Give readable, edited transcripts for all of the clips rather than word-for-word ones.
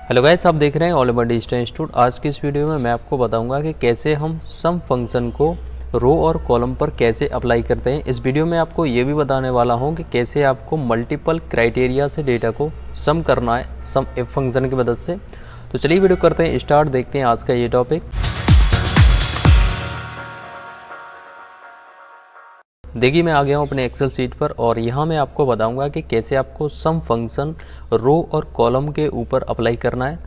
Hello guys, आप देख रहे हैं ऑल ओवर डिजिटल इंस्टीट्यूट। आज की इस वीडियो में मैं आपको बताऊंगा कि कैसे हम सम फंक्शन को रो और कॉलम पर कैसे अप्लाई करते हैं। इस वीडियो में आपको ये भी बताने वाला हूं कि कैसे आपको मल्टीपल क्राइटेरिया से डेटा को सम करना है सम इफ फंक्शन की मदद से। तो चलिए वीडियो करते हैं स्टार्ट, देखते हैं आज का ये टॉपिक। देखिए, मैं आ गया हूँ अपने एक्सेल शीट पर और यहाँ मैं आपको बताऊंगा कि कैसे आपको सम फंक्शन रो और कॉलम के ऊपर अप्लाई करना है।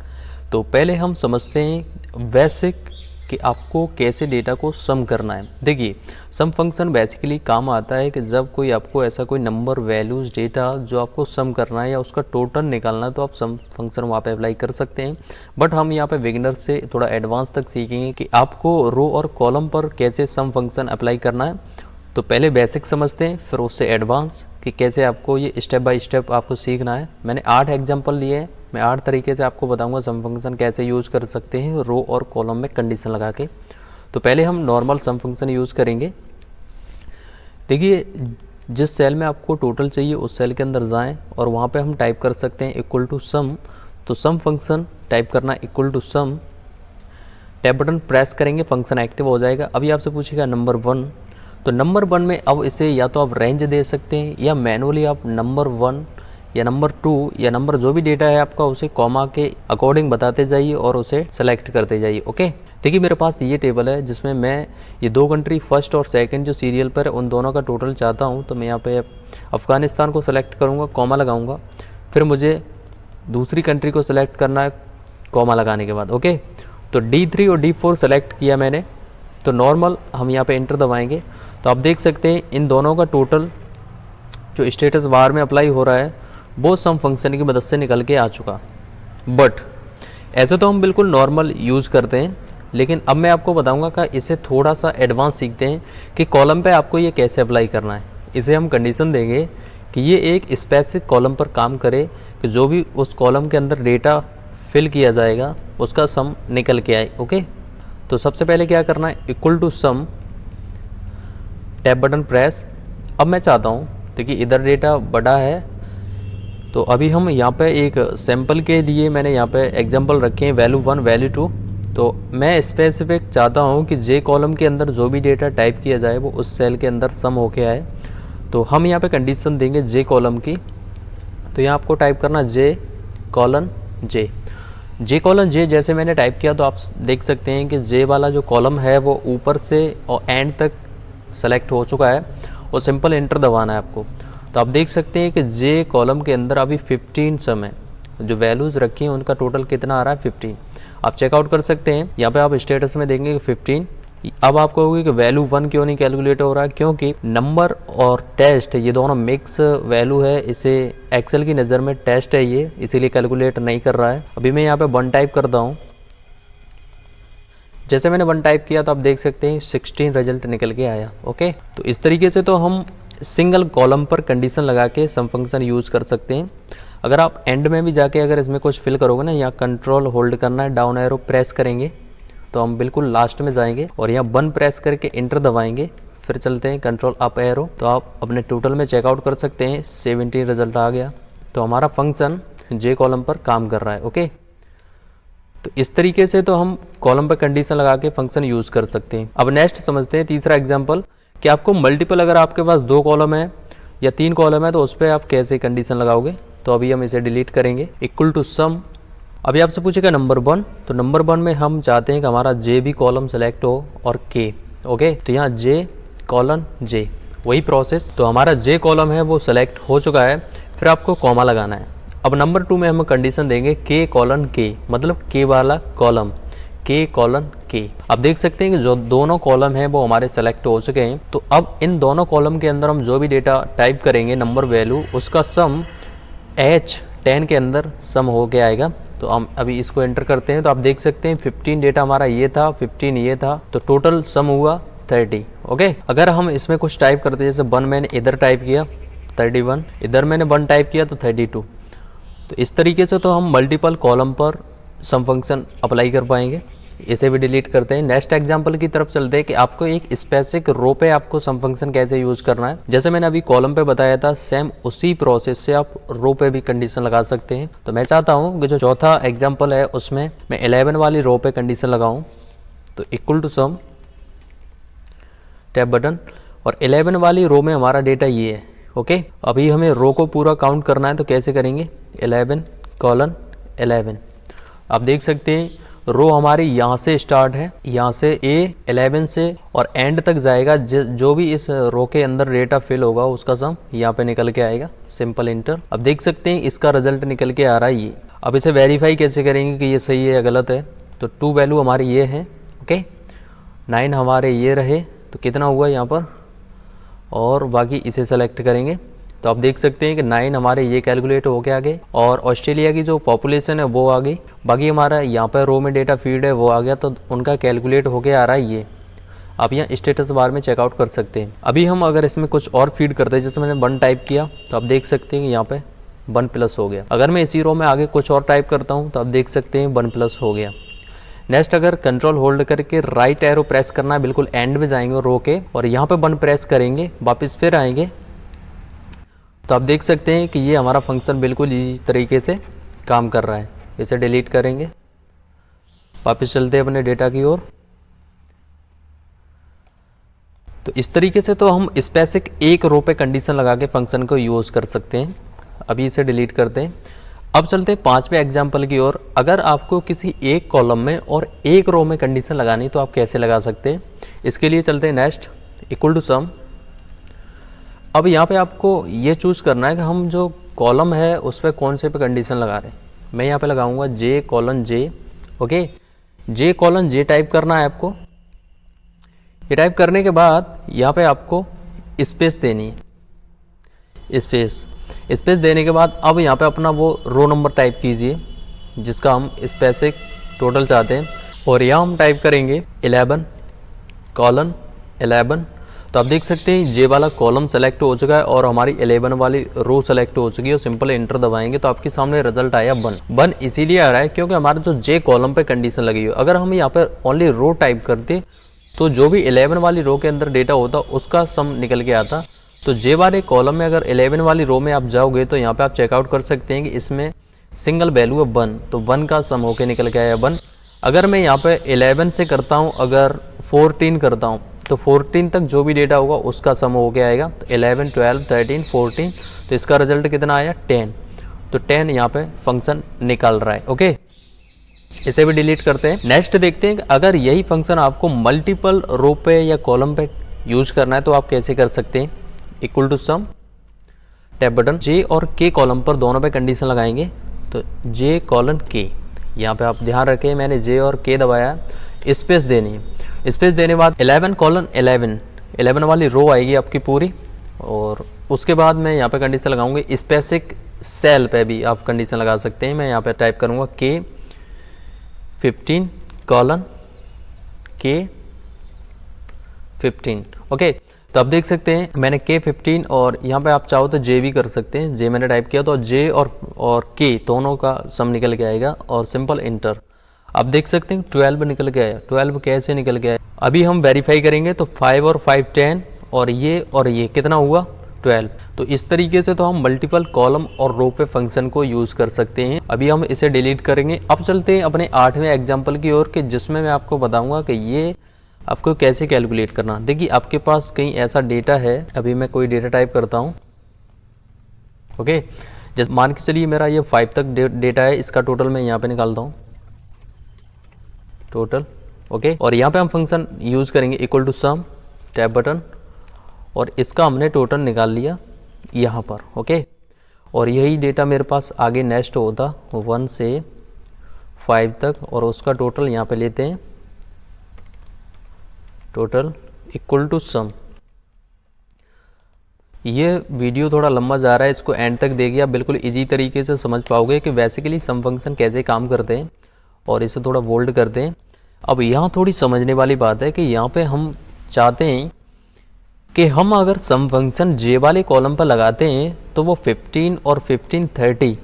तो पहले हम समझते हैं बेसिक कि आपको कैसे डेटा को सम करना है। देखिए, सम फंक्शन बेसिकली काम आता है कि जब कोई आपको ऐसा कोई नंबर, वैल्यूज़, डेटा जो आपको सम करना है या उसका टोटल निकालना है तो आप सम फंक्शन वहाँ पे अप्लाई कर सकते हैं। बट हम यहाँ पे बिगिनर से थोड़ा एडवांस तक सीखेंगे कि आपको रो और कॉलम पर कैसे सम फंक्शन अप्लाई करना है। तो पहले बेसिक समझते हैं, फिर उससे एडवांस कि कैसे आपको ये स्टेप बाय स्टेप आपको सीखना है। मैंने 8 एग्जांपल लिए हैं, मैं 8 तरीके से आपको बताऊंगा सम फंक्शन कैसे यूज़ कर सकते हैं रो और कॉलम में कंडीशन लगा के। तो पहले हम नॉर्मल सम फंक्शन यूज़ करेंगे। देखिए, जिस सेल में आपको टोटल चाहिए उस सेल के अंदर जाएँ और वहाँ पर हम टाइप कर सकते हैं इक्वल टू सम। तो सम फंक्शन टाइप करना equal to sum, tab button press करेंगे, फंक्शन एक्टिव हो जाएगा। अभी आपसे पूछेगा नंबर 1, तो नंबर 1 में अब इसे या तो आप रेंज दे सकते हैं या मैनुअली आप नंबर 1 या नंबर 2 या नंबर जो भी डेटा है आपका उसे कॉमा के अकॉर्डिंग बताते जाइए और उसे सेलेक्ट करते जाइए। ओके, देखिए मेरे पास ये टेबल है जिसमें मैं ये 2 कंट्री फर्स्ट और सेकंड जो सीरियल पर है उन दोनों का टोटल चाहता हूँ। तो मैं यहाँ पे अफ़गानिस्तान को सेलेक्ट करूँगा, कॉमा लगाऊँगा, फिर मुझे दूसरी कंट्री को सेलेक्ट करना है कॉमा लगाने के बाद। ओके, तो D3 और D4 सेलेक्ट किया मैंने। तो नॉर्मल हम यहाँ पे एंटर दबाएंगे तो आप देख सकते हैं इन दोनों का टोटल जो स्टेटस बार में अप्लाई हो रहा है वो सम फंक्शन की मदद से निकल के आ चुका। बट ऐसे तो हम बिल्कुल नॉर्मल यूज़ करते हैं, लेकिन अब मैं आपको बताऊंगा कि इसे थोड़ा सा एडवांस सीखते हैं कि कॉलम पे आपको ये कैसे अप्लाई करना है। इसे हम कंडीशन देंगे कि ये एक स्पेसिफिक कॉलम पर काम करे कि जो भी उस कॉलम के अंदर डेटा फिल किया जाएगा उसका सम निकल के आए। ओके, तो सबसे पहले क्या करना है, equal to sum, tab button press. अब मैं चाहता हूँ, देखिए इधर डेटा बड़ा है तो अभी हम यहाँ पे एक सैम्पल के लिए मैंने यहाँ पे एग्जांपल रखे हैं वैल्यू 1, वैल्यू 2। तो मैं स्पेसिफिक चाहता हूँ कि जे कॉलम के अंदर जो भी डेटा टाइप किया जाए वो उस सेल के अंदर सम होके आए। तो हम यहाँ पे कंडीशन देंगे जे कॉलम की। तो यहाँ आपको टाइप करना जे कॉलन जे। जे कॉलन जे जैसे मैंने टाइप किया तो आप देख सकते हैं कि जे वाला जो कॉलम है वो ऊपर से और एंड तक सेलेक्ट हो चुका है और सिंपल एंटर दबाना है आपको। तो आप देख सकते हैं कि जे कॉलम के अंदर अभी 15 सम है, जो वैल्यूज़ रखी हैं उनका टोटल कितना आ रहा है 15। आप चेकआउट कर सकते हैं, यहाँ पे आप स्टेटस में देखेंगे 15। अब आप कहोगे कि वैल्यू 1 क्यों नहीं कैलकुलेट हो रहा है, क्योंकि नंबर और टेस्ट ये दोनों मिक्स वैल्यू है, इसे एक्सेल की नज़र में टेस्ट है ये, इसीलिए कैलकुलेट नहीं कर रहा है। अभी मैं यहाँ पे 1 टाइप करता हूँ। जैसे मैंने 1 टाइप किया तो आप देख सकते हैं 16 रिजल्ट निकल के आया। ओके, तो इस तरीके से तो हम सिंगल कॉलम पर कंडीशन लगा के सम फंक्शन यूज़ कर सकते हैं। अगर आप एंड में भी जाके अगर इसमें कुछ फिल करोगे ना, यहाँ कंट्रोल होल्ड करना है, डाउन एरो प्रेस करेंगे तो हम बिल्कुल लास्ट में जाएंगे और यहाँ 1 प्रेस करके एंटर दबाएंगे, फिर चलते हैं कंट्रोल अप एरो। तो आप अपने टोटल में चेकआउट कर सकते हैं 17 रिजल्ट आ गया। तो हमारा फंक्शन जे कॉलम पर काम कर रहा है। ओके, तो इस तरीके से तो हम कॉलम पर कंडीशन लगा के फंक्शन यूज़ कर सकते हैं। अब नेक्स्ट समझते हैं तीसरा एग्जांपल कि आपको मल्टीपल, अगर आपके पास 2 कॉलम है या 3 कॉलम है तो उस पर आप कैसे कंडीशन लगाओगे। तो अभी हम इसे डिलीट करेंगे, इक्वल टू सम। अभी आपसे पूछेगा नंबर 1, तो नंबर 1 में हम चाहते हैं कि हमारा जे भी कॉलम सेलेक्ट हो और के। ओके, तो यहाँ जे कॉलन जे, वही प्रोसेस। तो हमारा जे कॉलम है वो सेलेक्ट हो चुका है, फिर आपको कॉमा लगाना है। अब नंबर 2 में हम कंडीशन देंगे के कॉलन के, मतलब के वाला कॉलम, के कॉलन के। आप देख सकते हैं कि जो दोनों कॉलम हैं वो हमारे सेलेक्ट हो चुके हैं। तो अब इन दोनों कॉलम के अंदर हम जो भी डेटा टाइप करेंगे नंबर वैल्यू, उसका सम H10 के अंदर सम हो के आएगा। तो हम अभी इसको एंटर करते हैं तो आप देख सकते हैं 15 डेटा हमारा ये था, 15 ये था, तो टोटल सम हुआ 30। ओके, अगर हम इसमें कुछ टाइप करते हैं, जैसे 1 मैंने इधर टाइप किया 31, इधर मैंने 1 टाइप किया तो 32। तो इस तरीके से तो हम मल्टीपल कॉलम पर सम फंक्शन अप्लाई कर पाएंगे। इसे भी डिलीट करते हैं। नेक्स्ट एग्जांपल की तरफ चलते हैं कि आपको एक स्पेसिफिक रो पे आपको सम फंक्शन कैसे यूज करना है। जैसे मैंने अभी कॉलम पे बताया था, सेम उसी प्रोसेस से आप रो पे भी कंडीशन लगा सकते हैं। तो मैं चाहता हूँ कि जो चौथा एग्जाम्पल है उसमें मैं 11 वाली रो पे कंडीशन लगाऊँ। तो equal to sum, tab button, और 11 वाली रो में हमारा डेटा ये है। ओके, अभी हमें रो को पूरा काउंट करना है, तो कैसे करेंगे, 11:11। आप देख सकते हैं रो हमारी यहाँ से स्टार्ट है, यहाँ से A11 से और एंड तक जाएगा। जो भी इस रो के अंदर डेटा फिल होगा उसका सम यहाँ पे निकल के आएगा, सिंपल इंटर। अब देख सकते हैं इसका रिजल्ट निकल के आ रहा है ये। अब इसे वेरीफाई कैसे करेंगे कि ये सही है या गलत है। तो 2 वैल्यू हमारी ये है, ओके, 9 हमारे ये रहे, तो कितना हुआ यहाँ पर, और बाकी इसे सेलेक्ट करेंगे। तो आप देख सकते हैं कि 9 हमारे ये कैलकुलेट हो के आ गए और ऑस्ट्रेलिया की जो पॉपुलेशन है वो आ गई। बाकी हमारा यहाँ पर रो में डेटा फीड है वो आ गया, तो उनका कैलकुलेट हो के आ रहा है ये। आप यहाँ स्टेटस बार में चेकआउट कर सकते हैं। अभी हम अगर इसमें कुछ और फीड करते हैं, जैसे मैंने 1 टाइप किया तो आप देख सकते हैं कि यहाँ पे 1+ हो गया। अगर मैं इसी रो में आगे कुछ और टाइप करता हूँ तो आप देख सकते हैं 1+ हो गया। नेक्स्ट अगर कंट्रोल होल्ड करके राइट एरो प्रेस करना है, बिल्कुल एंड में जाएंगे रो के और यहाँ पे 1 प्रेस करेंगे, वापस फिर आएंगे, तो आप देख सकते हैं कि ये हमारा फंक्शन बिल्कुल इसी तरीके से काम कर रहा है। इसे डिलीट करेंगे, वापस चलते हैं अपने डेटा की ओर। तो इस तरीके से तो हम स्पेसिफिक एक रो पे कंडीशन लगा के फंक्शन को यूज़ कर सकते हैं। अभी इसे डिलीट करते हैं। अब चलते हैं 5वें एग्जाम्पल की ओर। अगर आपको किसी एक कॉलम में और एक रो में कंडीशन लगानी तो आप कैसे लगा सकते हैं। इसके लिए चलते हैं नेक्स्ट, इक्वल टू सम। अब यहाँ पे आपको ये चूज़ करना है कि हम जो कॉलम है उस पर कौन से पे कंडीशन लगा रहे हैं। मैं यहाँ पे लगाऊंगा J:J, ओके, J:J टाइप करना है आपको। ये टाइप करने के बाद यहाँ पे आपको स्पेस देनी है, स्पेस देने के बाद अब यहाँ पे अपना वो रो नंबर टाइप कीजिए जिसका हम स्पेसिफिक टोटल चाहते हैं, और यहाँ हम टाइप करेंगे 11:11। तो आप देख सकते हैं J वाला कॉलम सेलेक्ट हो चुका है और हमारी 11 वाली रो सेलेक्ट हो चुकी है, और सिंपल एंटर दबाएंगे तो आपके सामने रिजल्ट आया 1 इसीलिए आ रहा है क्योंकि हमारा जो J कॉलम पे कंडीशन लगी हुई है। अगर हम यहाँ पर ओनली रो टाइप करते तो जो भी 11 वाली रो के अंदर डेटा होता उसका सम निकल के आता। तो J वाले कॉलम में अगर 11 वाली रो में आप जाओगे तो यहाँ पे आप चेकआउट कर सकते हैं कि इसमें सिंगल वैल्यू है 1, तो 1 का सम होके निकल के आया 1। अगर मैं यहाँ पे 11 से करता हूँ, अगर 14 करता हूँ तो 14 तक जो भी डेटा होगा उसका सम हो के आएगा। तो 11, 12, 13, 14, तो इसका रिजल्ट कितना आया 10। तो 10 यहाँ पे फंक्शन निकाल रहा है, ओके। इसे भी डिलीट करते हैं। नेक्स्ट देखते हैं कि अगर यही फंक्शन आपको मल्टीपल रो पे या कॉलम पे यूज करना है तो आप कैसे कर सकते हैं। Equal to sum, tab button, J और K कॉलम पर दोनों पे कंडीशन लगाएंगे। तो J:K, यहाँ पे आप ध्यान रखें मैंने J और K दबाया, स्पेस देनी है। स्पेस देने बाद 11:11 वाली रो आएगी आपकी पूरी, और उसके बाद मैं यहाँ पे कंडीशन लगाऊंगी स्पेसिफिक सेल पे भी आप कंडीशन लगा सकते हैं। मैं यहाँ पे टाइप करूँगा K15:K15, ओके। तो आप देख सकते हैं मैंने K15 और यहाँ पे आप चाहो तो J भी कर सकते हैं। J मैंने टाइप किया तो J और K दोनों का सम निकल के आएगा, और सिंपल इंटर। आप देख सकते हैं 12 निकल के आया। 12 कैसे निकल गया? अभी हम वेरीफाई करेंगे तो 5 और 5 10, और ये कितना हुआ 12। तो इस तरीके से तो हम मल्टीपल कॉलम और रो पे फंक्शन को यूज़ कर सकते हैं। अभी हम इसे डिलीट करेंगे। अब चलते हैं अपने 8वें एग्जाम्पल की ओर के जिसमें मैं आपको बताऊंगा कि ये आपको कैसे कैलकुलेट करना। देखिए आपके पास कहीं ऐसा डेटा है, अभी मैं कोई डेटा टाइप करता हूँ, ओके। जैसे मान के चलिए मेरा ये 5 तक डेटा है, इसका टोटल मैं यहाँ पे निकालता हूँ टोटल, ओके। और यहाँ पे हम फंक्शन यूज़ करेंगे equal to sum, tab button, और इसका हमने टोटल निकाल लिया यहाँ पर, ओके। और यही डेटा मेरे पास आगे नेक्स्ट होता 1 से 5 तक, और उसका टोटल यहाँ पे लेते हैं, टोटल इक्वल टू सम। ये वीडियो थोड़ा लंबा जा रहा है, इसको एंड तक देखिए, आप बिल्कुल इजी तरीके से समझ पाओगे कि बेसिकली सम फंक्शन कैसे काम करते हैं। और इसे थोड़ा बोल्ड करते हैं। अब यहाँ थोड़ी समझने वाली बात है कि यहाँ पे हम चाहते हैं कि हम अगर सम फंक्शन J वाले कॉलम पर लगाते हैं तो वो 15 और 15 30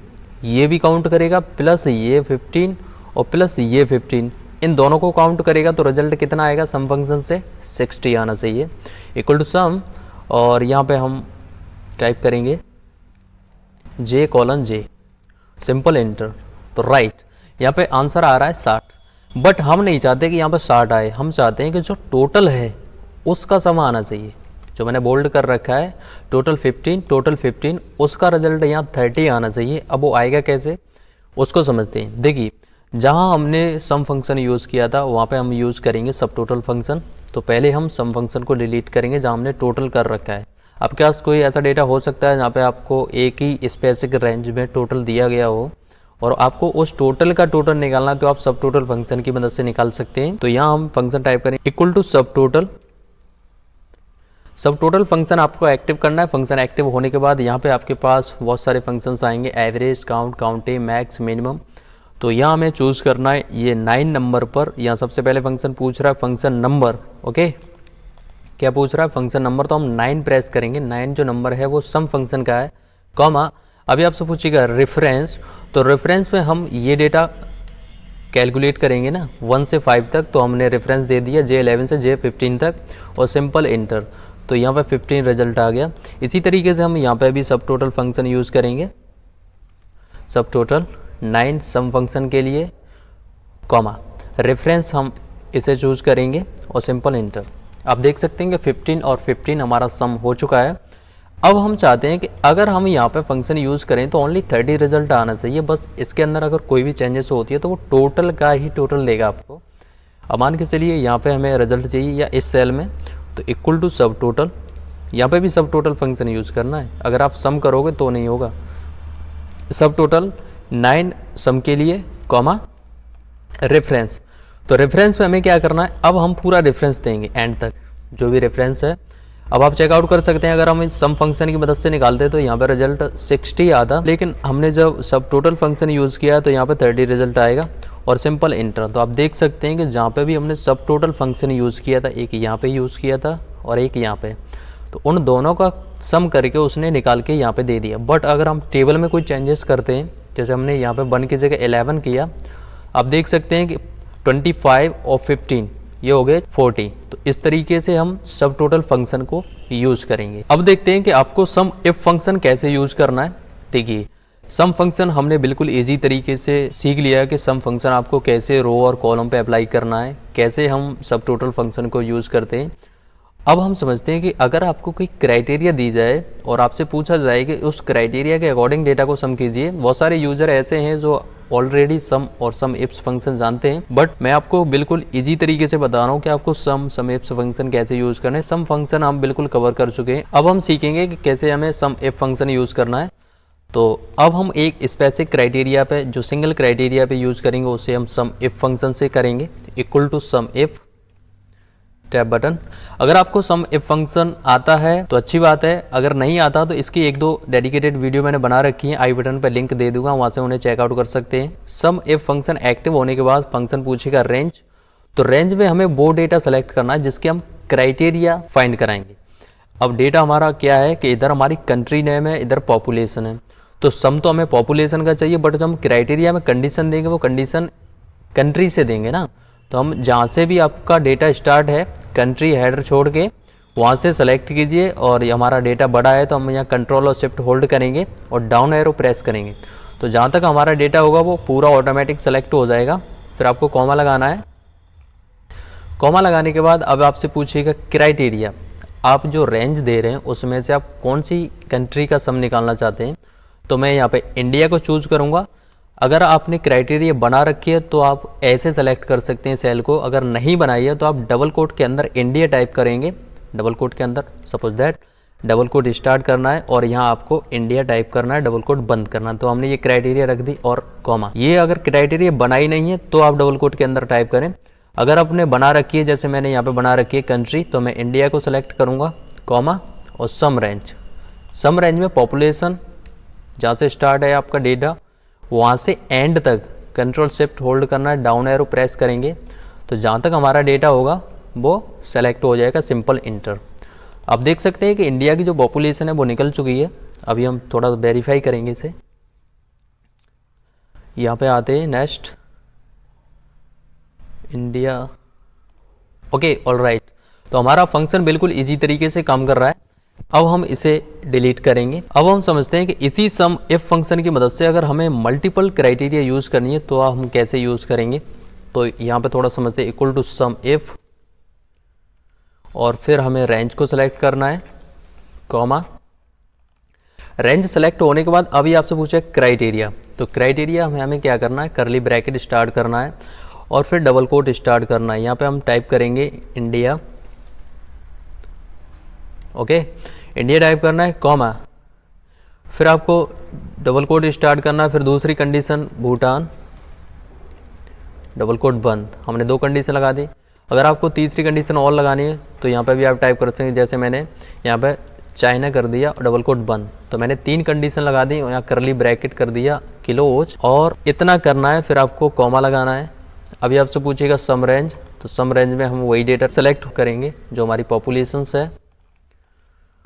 ये भी काउंट करेगा, प्लस ये 15 और प्लस ये 15, इन दोनों को काउंट करेगा तो रिजल्ट कितना आएगा सम फंक्शन से 60 आना चाहिए इक्वल टू सम, और यहाँ पे हम टाइप करेंगे j colon j, simple enter. तो राइट यहाँ पे आंसर आ रहा है 60, बट हम नहीं चाहते कि यहाँ पे 60 आए, हम चाहते हैं कि जो टोटल है उसका सम आना चाहिए। जो मैंने बोल्ड कर रखा है टोटल 15 उसका रिजल्ट यहाँ 30 आना चाहिए। अब वो आएगा कैसे उसको समझते हैं। देखिए जहाँ हमने सम फंक्शन यूज़ किया था वहाँ पे हम यूज़ करेंगे सब टोटल फंक्शन। तो पहले हम सम फंक्शन को डिलीट करेंगे जहाँ हमने टोटल कर रखा है। आपके पास कोई ऐसा डेटा हो सकता है जहाँ पे आपको एक ही स्पेसिफिक रेंज में टोटल दिया गया हो और आपको उस टोटल का टोटल निकालना है, तो आप सब टोटल फंक्शन की मदद से निकाल सकते हैं। तो यहाँ हम फंक्शन टाइप करें इक्वल टू सब टोटल। सब टोटल फंक्शन आपको एक्टिव करना है। फंक्शन एक्टिव होने के बाद यहाँ पे आपके पास बहुत सारे फंक्शंस आएंगे, एवरेज, काउंट, काउंटे, मैक्स, मिनिमम। तो यहाँ हमें चूज़ करना है ये 9 नंबर पर। यहाँ सबसे पहले फंक्शन पूछ रहा है फंक्शन नंबर। ओके, क्या पूछ रहा है फंक्शन नंबर, तो हम 9 प्रेस करेंगे। 9 जो नंबर है वो सम फंक्शन का है, कॉमा। अभी आपसे पूछेगा रेफरेंस, तो रेफरेंस में हम ये डेटा कैलकुलेट करेंगे ना 1 से 5 तक, तो हमने रेफरेंस दे दिया J11 से J15 तक और सिंपल इंटर। तो यहाँ पे 15 रिजल्ट आ गया। इसी तरीके से हम यहाँ पे भी सब टोटल फंक्शन यूज़ करेंगे, सब टोटल 9 सम फंक्शन के लिए, कॉमा रेफरेंस हम इसे चूज़ करेंगे और सिंपल इंटर। आप देख सकते हैं कि 15 और 15 हमारा सम हो चुका है। अब हम चाहते हैं कि अगर हम यहाँ पे फंक्शन यूज़ करें तो ओनली 30 रिजल्ट आना चाहिए बस। इसके अंदर अगर कोई भी चेंजेस होती है तो वो टोटल का ही टोटल देगा आपको। अब मान के चलिए यहाँ पे हमें रिजल्ट चाहिए या इस सेल में, तो इक्वल टू सब टोटल। यहाँ पे भी सब टोटल फंक्शन यूज़ करना है, अगर आप सम करोगे तो नहीं होगा। सब टोटल 9 सम के लिए, कॉमा रेफरेंस। तो रेफरेंस में हमें क्या करना है, अब हम पूरा रेफरेंस देंगे एंड तक जो भी रेफरेंस है। अब आप चेकआउट कर सकते हैं, अगर हम इस सम फंक्शन की मदद से निकालते हैं तो यहाँ पर रिजल्ट 60 आता, लेकिन हमने जब सब टोटल फंक्शन यूज़ किया तो यहाँ पर 30 रिजल्ट आएगा और सिंपल इंटर। तो आप देख सकते हैं कि जहाँ पे भी हमने सब टोटल फंक्शन यूज़ किया था, एक यहाँ पे यूज़ किया था और एक यहाँ पे, तो उन दोनों का सम करके उसने निकाल के यहाँ पे दे दिया। बट अगर हम टेबल में कोई चेंजेस करते हैं, जैसे हमने यहाँ पे 1 की जगह 11 किया, आप देख सकते हैं कि 25 और 15 ये हो गए 40। तो इस तरीके से हम सब टोटल फंक्शन को यूज़ करेंगे। अब देखते हैं कि आपको सम इफ फंक्शन कैसे यूज़ करना है। देखिए सम फंक्शन हमने बिल्कुल इजी तरीके से सीख लिया है कि सम फंक्शन आपको कैसे रो और कॉलम पे अप्लाई करना है, कैसे हम सब टोटल फंक्शन को यूज़ करते हैं। अब हम समझते हैं कि अगर आपको कोई क्राइटेरिया दी जाए और आपसे पूछा जाए कि उस क्राइटेरिया के अकॉर्डिंग डेटा को सम कीजिए। बहुत सारे यूज़र ऐसे हैं जो ऑलरेडी सम और सम इफ्स फंक्शन जानते हैं, बट मैं आपको बिल्कुल इजी तरीके से बता रहा हूँ कि आपको सम इफ्स फंक्शन कैसे यूज़ करना है। सम फंक्शन हम बिल्कुल कवर कर चुके हैं, अब हम सीखेंगे कि कैसे हमें सम इफ फंक्शन यूज़ करना है। तो अब हम एक स्पेसिफिक क्राइटेरिया पे, जो सिंगल क्राइटेरिया पे यूज़ करेंगे, उसे हम सम इफ फंक्शन से करेंगे equal to sum if, tab button. अगर आपको सम इफ फंक्शन आता है तो अच्छी बात है, अगर नहीं आता तो इसकी 1-2 डेडिकेटेड वीडियो मैंने बना रखी है, आई बटन पर लिंक दे दूंगा, वहां से उन्हें चेकआउट कर सकते हैं। सम इफ फंक्शन एक्टिव होने के बाद फंक्शन पूछेगा रेंज, तो रेंज में हमें वो डेटा सेलेक्ट करना है जिसके हम क्राइटेरिया फाइंड कराएंगे। अब डेटा हमारा क्या है कि इधर हमारी कंट्री नेम है, इधर पॉपुलेशन है, तो सम तो हमें पॉपुलेशन का चाहिए, बट जो हम क्राइटेरिया में कंडीशन देंगे वो कंडीशन कंट्री से देंगे ना। तो हम जहाँ से भी आपका डेटा स्टार्ट है, कंट्री हेडर छोड़ के वहाँ से सेलेक्ट कीजिए, और ये हमारा डेटा बड़ा है तो हम यहाँ कंट्रोल और शिफ्ट होल्ड करेंगे और डाउन एरो प्रेस करेंगे। तो जहाँ तक हमारा डेटा होगा वो पूरा ऑटोमेटिक सेलेक्ट हो जाएगा। फिर आपको कॉमा लगाना है। कॉमा लगाने के बाद अब आपसे पूछिएगा क्राइटेरिया, आप जो रेंज दे रहे हैं उसमें से आप कौन सी कंट्री का सम निकालना चाहते हैं। तो मैं यहाँ पे इंडिया को चूज़ करूँगा। अगर आपने क्राइटेरिया बना रखी है तो आप ऐसे सेलेक्ट कर सकते हैं सेल को, अगर नहीं बनाई है तो आप डबल कोट के अंदर इंडिया टाइप करेंगे। डबल कोट के अंदर suppose that double quote start करना है और यहाँ आपको इंडिया टाइप करना है, डबल कोट बंद करना है। तो हमने ये क्राइटेरिया रख दी और कॉमा। ये अगर क्राइटेरिया बनाई नहीं है तो आप डबल कोट के अंदर टाइप करें। अगर आपने बना रखी है, जैसे मैंने यहाँ पे बना रखी है कंट्री, तो मैं इंडिया को सेलेक्ट करूँगा, कॉमा और सम रेंज। सम रेंज में पॉपुलेशन जहाँ से स्टार्ट है आपका डेटा वहाँ से एंड तक कंट्रोल शिफ्ट होल्ड करना है, डाउन एरो प्रेस करेंगे, तो जहाँ तक हमारा डेटा होगा वो सेलेक्ट हो जाएगा, सिंपल इंटर। आप देख सकते हैं कि इंडिया की जो पॉपुलेशन है वो निकल चुकी है। अभी हम थोड़ा वेरीफाई करेंगे इसे। यहाँ पे आते हैं नेक्स्ट, इंडिया। Okay, alright. तो हमारा फंक्शन बिल्कुल इजी तरीके से काम कर रहा है। अब हम इसे डिलीट करेंगे। अब हम समझते हैं कि इसी सम इफ फंक्शन की मदद से अगर हमें मल्टीपल क्राइटेरिया यूज़ करनी है तो हम कैसे यूज़ करेंगे। तो यहाँ पे थोड़ा समझते हैं, इक्वल टू सम इफ, और फिर हमें रेंज को सिलेक्ट करना है, कॉमा। रेंज सेलेक्ट होने के बाद अभी आपसे पूछा क्राइटेरिया, तो क्राइटेरिया में हमें क्या करना है, करली ब्रैकेट स्टार्ट करना है और फिर डबल कोट स्टार्ट करना है। यहाँ पे हम टाइप करेंगे इंडिया, ओके, इंडिया टाइप करना है, कॉमा, फिर आपको डबल कोट स्टार्ट करना है, फिर दूसरी कंडीशन भूटान, डबल कोट बंद। हमने 2 कंडीशन लगा दी। अगर आपको तीसरी कंडीशन और लगानी है तो यहाँ पे भी आप टाइप कर सकते हैं, जैसे मैंने यहाँ पे चाइना कर दिया और डबल कोट बंद। तो मैंने 3 कंडीशन लगा दी और यहाँ करली ब्रैकेट कर दिया किलोज, और इतना करना है। फिर आपको कॉमा लगाना है। अभी आपसे पूछेगा सम रेंज, तो सम रेंज में हम वही डेटा सेलेक्ट करेंगे जो हमारी पॉपुलेशन है।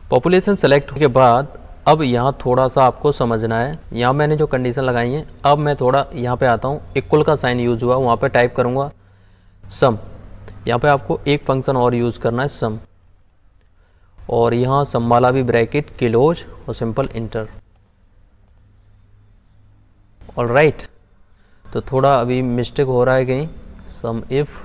पॉपुलेशन सेलेक्ट के बाद अब यहाँ थोड़ा सा आपको समझना है। यहाँ मैंने जो कंडीशन लगाई है, अब मैं थोड़ा यहाँ पे आता हूँ, इक्वल का साइन यूज हुआ, वहाँ पे टाइप करूँगा सम। यहाँ पे आपको एक फंक्शन और यूज़ करना है, सम, और यहाँ सम वाला भी ब्रैकेट किलोज और सिंपल इंटर। ऑलराइट, तो थोड़ा अभी मिस्टेक हो रहा है कहीं, सम इफ़,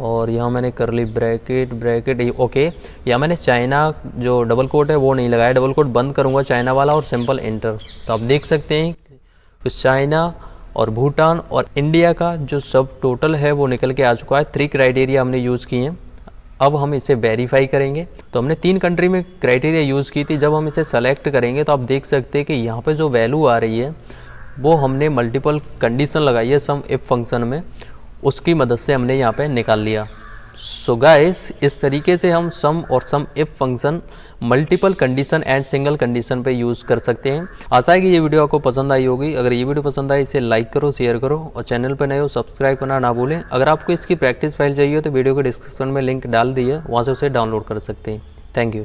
और यहाँ मैंने करली ब्रैकेट ओके। यहाँ मैंने चाइना जो डबल कोट है वो नहीं लगाया, डबल कोट बंद करूँगा चाइना वाला और सिंपल इंटर। तो आप देख सकते हैं कि चाइना और भूटान और इंडिया का जो सब टोटल है वो निकल के आ चुका है। 3 क्राइटेरिया हमने यूज़ किए हैं। अब हम इसे वेरीफाई करेंगे। तो हमने 3 कंट्री में क्राइटेरिया यूज़ की थी। जब हम इसे सेलेक्ट करेंगे तो आप देख सकते हैं कि यहाँ पे जो वैल्यू आ रही है वो हमने मल्टीपल कंडीशन लगाई है सम इफ फंक्शन में, उसकी मदद से हमने यहाँ पे निकाल लिया। सो गाइस, इस तरीके से हम सम और sum if function multiple condition and single condition पे यूज़ कर सकते हैं। आशा है कि ये वीडियो आपको पसंद आई होगी। अगर ये वीडियो पसंद आई इसे लाइक करो, शेयर करो, और चैनल पर नए हो सब्सक्राइब करना ना भूलें। अगर आपको इसकी प्रैक्टिस फाइल चाहिए तो वीडियो के डिस्क्रिप्शन में लिंक डाल दी है, वहाँ से उसे डाउनलोड कर सकते हैं। Thank you.